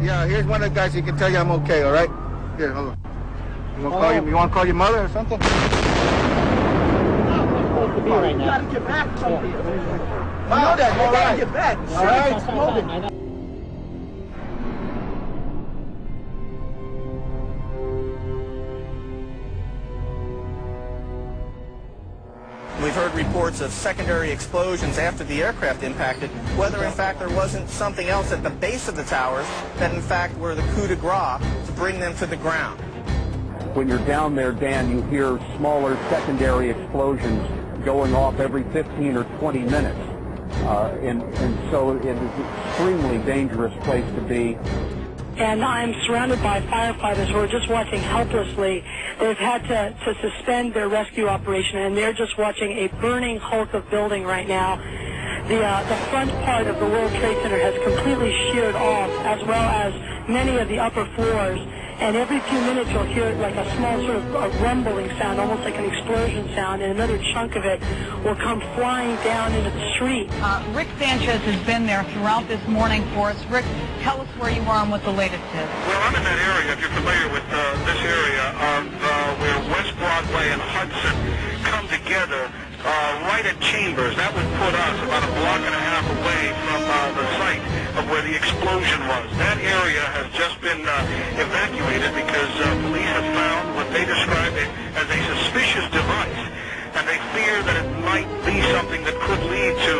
Yeah, here's one of the guys who can tell you I'm okay, all right? Here, hold on. You want to call your mother or something? To be right now. You gotta get back from here. You know that, You gotta get back. All right. Smoking. We've heard reports of secondary explosions after the aircraft impacted, whether in fact there wasn't something else at the base of the towers that in fact were the coup de grace to bring them to the ground. When you're down there, Dan, you hear smaller secondary explosions going off every 15 or 20 minutes. And so it is an extremely dangerous place to be. And I'm surrounded by firefighters who are just watching helplessly. They've had to suspend their rescue operation, and they're just watching a burning hulk of building right now. The front part of the World Trade Center has completely sheared off, as well as many of the upper floors. And every few minutes you'll hear like a small sort of a rumbling sound, almost like an explosion sound, and another chunk of it will come flying down into the street. Rick Sanchez has been there throughout this morning for us. Rick, tell us where you are and what the latest is. Well, I'm in that area, if you're familiar with this area, where West Broadway and Hudson come together right at Chambers. That would put us about a block and a half away from the site of where the explosion was. That area has just been evacuated because police have found what they described as a suspicious device, and they fear that it might be something that could lead to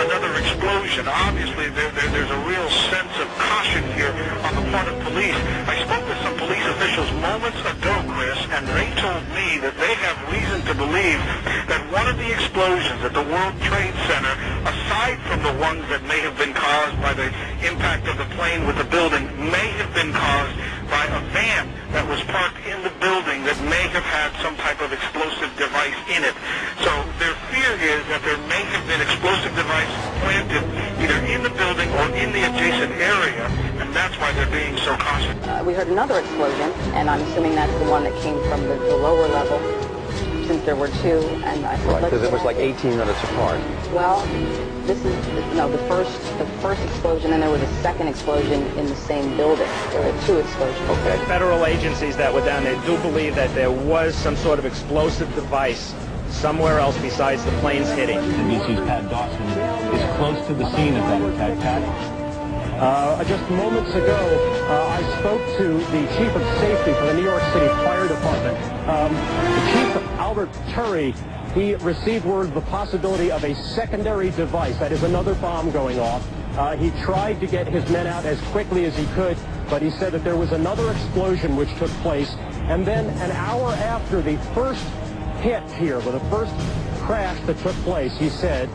another explosion. Obviously, there's a real sense of caution here on the part of police. I spoke with some police officials moments ago, Chris, and they told me that they have reason to believe that one of the explosions at the World Trade Center, aside from the ones that may have been caused by the impact of the plane with the building, may have been caused by a van that was parked in the building that may have had some type of explosive device in it. So their fear is that there may have been explosive device planted either in the building or in the adjacent area, and that's why they're being so cautious. We heard another explosion, and I'm assuming that's the one that came from the lower level, since there were two. And I thought, because it was like 18 minutes apart. Well, this is the first explosion, and there was a second explosion in the same building. There were two explosions. Okay. Federal agencies that were down there do believe that there was some sort of explosive device somewhere else besides the planes hitting. NBC's Pat Dawson is close to the scene of that attack. Pat? Just moments ago, I spoke to the chief of safety for the New York City Fire Department. The chief, Albert Turry, he received word of the possibility of a secondary device, that is another bomb going off. He tried to get his men out as quickly as he could, but he said that there was another explosion which took place. And then an hour after the first hit here, with the first crash that took place, he said,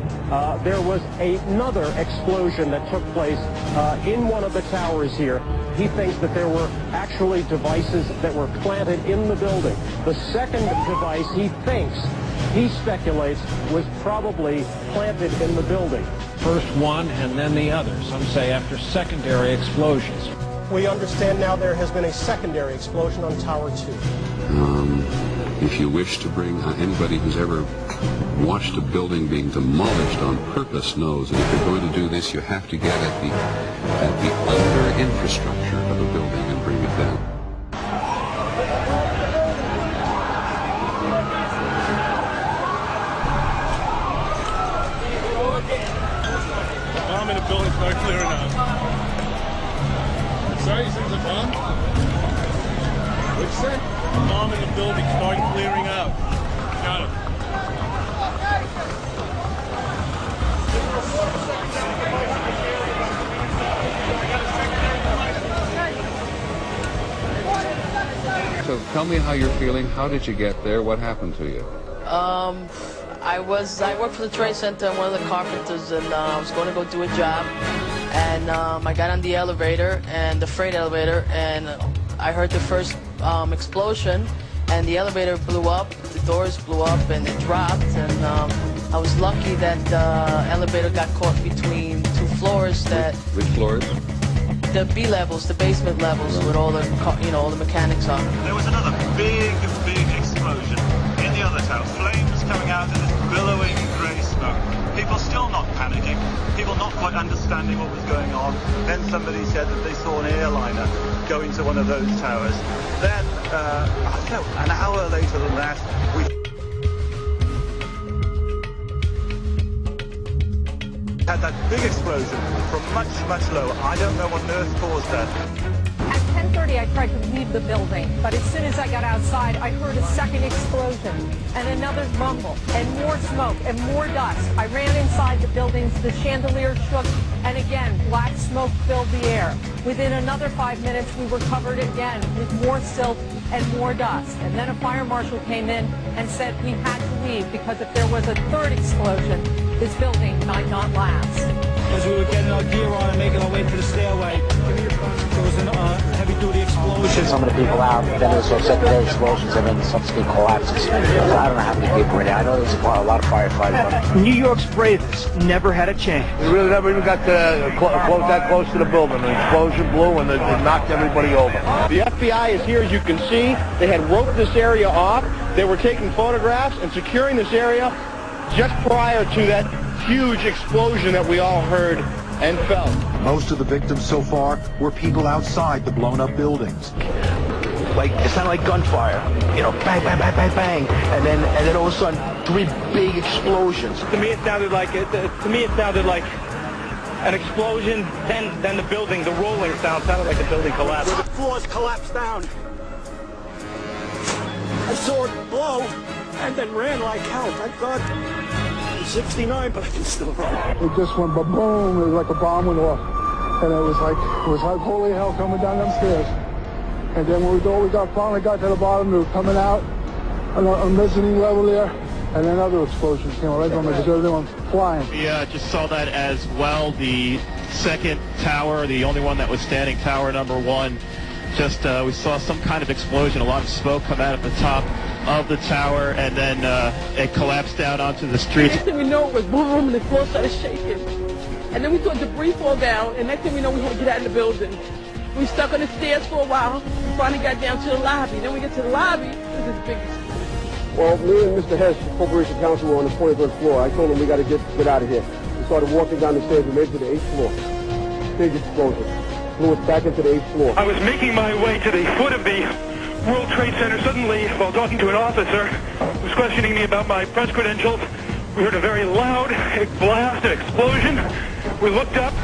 there was another explosion that took place in one of the towers here. He thinks that there were actually devices that were planted in the building. The second device, he speculates, was probably planted in the building. First one and then the other, some say after secondary explosions. We understand now there has been a secondary explosion on Tower 2. If you wish to bring anybody who's ever watched a building being demolished on purpose knows that if you're going to do this, you have to get at the under infrastructure of a building and bring it down. Bomb in a building, start clearing out. Sorry, you said there's a bomb? What'd you say? Bomb in the building, start clearing out. Got it. So tell me how you're feeling. How did you get there? What happened to you? I worked for the Trade Center. I'm one of the carpenters, and I was going to go do a job. And I got on the elevator, and the freight elevator, and I heard the first explosion, and the elevator blew up, the doors blew up, and it dropped, and I was lucky that the elevator got caught between two floors. Which floors? The B levels, the basement levels, with all the all the mechanics on. There was another big explosion in the other tower. Flames coming out of this billowing grey smoke. People still not panicking. People not quite understanding what was going on. Then somebody said that they saw an airliner go into one of those towers. Then, I don't know, an hour later than that, we had that big explosion from much, much lower. I don't know what on earth caused that. At 10:30, I tried to leave the building, but as soon as I got outside, I heard a second explosion and another rumble and more smoke and more dust. I ran inside the buildings, the chandelier shook, and again, black smoke filled the air. Within another 5 minutes, we were covered again with more silt and more dust. And then a fire marshal came in and said we had to leave because if there was a third explosion, this building might not last. As we were getting our gear on and making our way to the stairway, there was a heavy-duty explosion. Some of the people out, then there was those secondary explosions, and then the subsequent collapses. I don't know how many people were there. I know there was a lot of firefighters. New York's bravest never had a chance. We really never even got to that close to the building. An explosion blew and it knocked everybody over. The FBI is here, as you can see. They had roped this area off. They were taking photographs and securing this area just prior to that huge explosion that we all heard and felt. Most of the victims so far were people outside the blown-up buildings. Like, it sounded like gunfire, you know, bang, bang, bang, bang, bang, and then all of a sudden, 3 big explosions. To me, it sounded like an explosion. Then the building, the rolling sound sounded like the building collapsed. Where the floors collapsed down. I saw it blow and then ran like hell. Thank God. I'm 69, but I can still run. It just went ba-boom. It was like a bomb went off. And it was like holy hell coming down them stairs. And then when we finally got to the bottom, we were coming out on a mezzanine level there, and then other explosions came right from it because everything went flying. We just saw that as well. The second tower, the only one that was standing, tower number 1, just we saw some kind of explosion, a lot of smoke come out at the top of the tower, and then it collapsed down onto the street. Next thing we know, it was boom, and the floor started shaking. And then we saw debris fall down, and next thing we know, we had to get out of the building. We stuck on the stairs for a while. We finally got down to the lobby. Then we get to the lobby, there's this big explosion. Well, me and Mr. Hess, the Corporation Counsel, were on the 23rd floor. I told him we got to get out of here. We started walking down the stairs. We made it to the 8th floor. Big explosion. Flew us back into the 8th floor. I was making my way to the foot of the World Trade Center. Suddenly, while talking to an officer who was questioning me about my press credentials, we heard a very loud blast, an explosion. We looked up,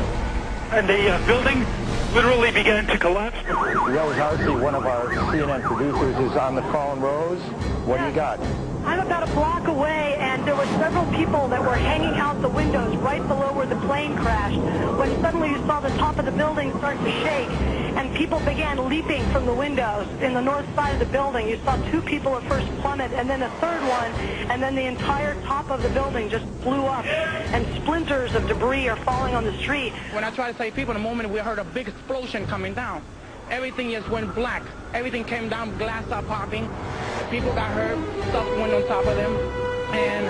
and the building literally began to collapse. Rose Housey, one of our CNN producers, is on the phone. Rose, what do you got? I'm about a block away, and there were several people that were hanging out the windows right below where the plane crashed, when suddenly you saw the top of the building start to shake, and people began leaping from the windows in the north side of the building. You saw 2 people at first plummet, and then a third one, and then the entire top of the building just blew up, and splinters of debris are falling on the street. When I tried to save people, in a moment we heard a big explosion coming down. Everything just went black. Everything came down, glass started popping. People got hurt, stuff went on top of them, and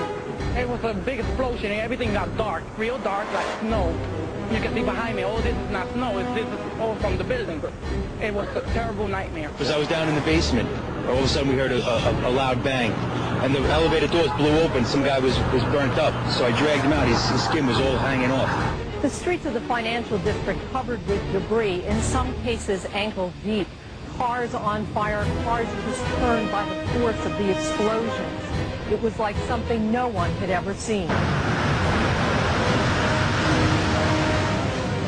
it was a big explosion. Everything got dark, real dark, like snow. You can see behind me, oh, this is not snow, this is all from the building. It was a terrible nightmare. Because I was down in the basement, all of a sudden we heard a loud bang, and the elevator doors blew open. Some guy was burnt up, so I dragged him out. His skin was all hanging off. The streets of the financial district covered with debris, in some cases ankle deep. Cars on fire, cars just turned by the force of the explosions. It was like something no one had ever seen.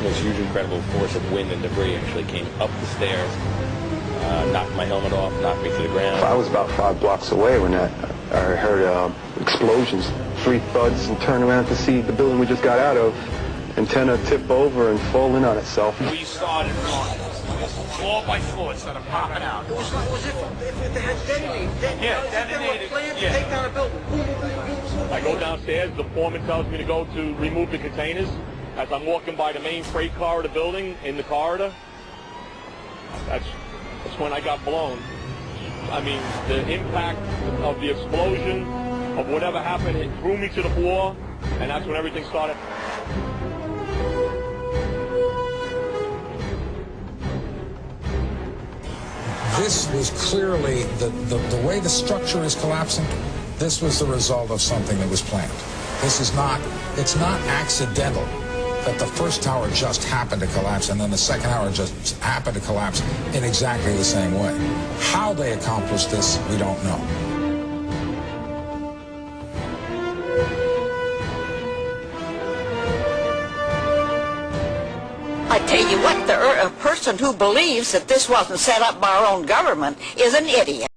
This huge, incredible force of wind and debris actually came up the stairs, knocked my helmet off, knocked me to the ground. I was about 5 blocks away when I heard explosions, 3 thuds, and turned around to see the building we just got out of. Antenna tip over and fall in on itself. We started floor by floor, started popping out. It was as if they had detonated. Yeah, detonated. They were planned to take down a building. I go downstairs, the foreman tells me to go to remove the containers. As I'm walking by the main freight car of the building, in the corridor, that's when I got blown. I mean, the impact of the explosion, of whatever happened, it threw me to the floor, and that's when everything started. This was clearly, the way the structure is collapsing, this was the result of something that was planned. This is not, it's not accidental. that the first tower just happened to collapse and then the second tower just happened to collapse in exactly the same way. How they accomplished this, we don't know. I tell you what, a person who believes that this wasn't set up by our own government is an idiot.